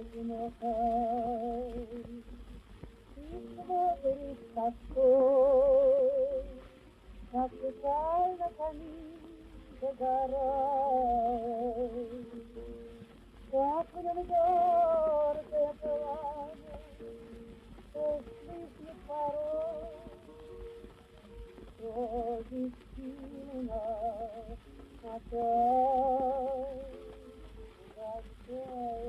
одинока, и смотришь с тоской, как печально камин догорает, как в нем дёргая пламя, что слышит порой, что бессильно опять прощает.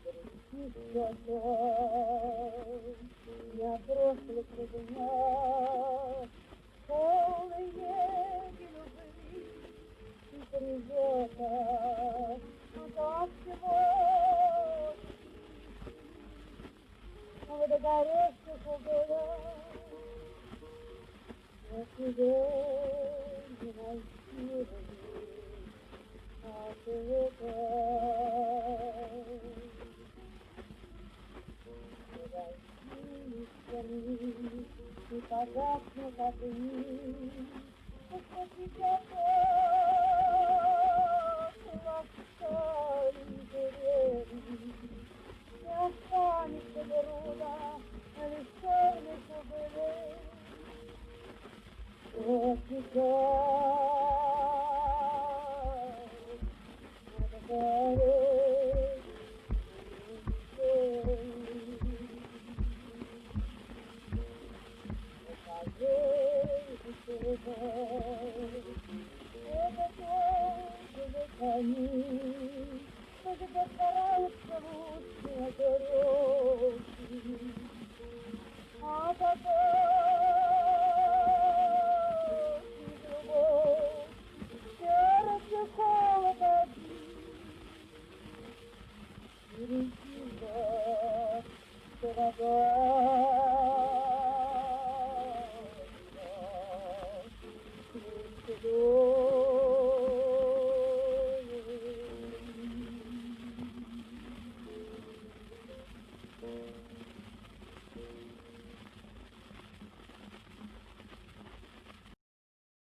Грустит все я прошлых днях, полные любви и призета, но так сегодня в догоревших углах я тебе не найти ответа. И погаснут огни, что тебя ласкали деревни, не останется груда лишь черных углей. Вот сейчас надо гореть это тоже они, когда стараются лучшие дороги, а потом любовь, сердце холода берегила, дорогая.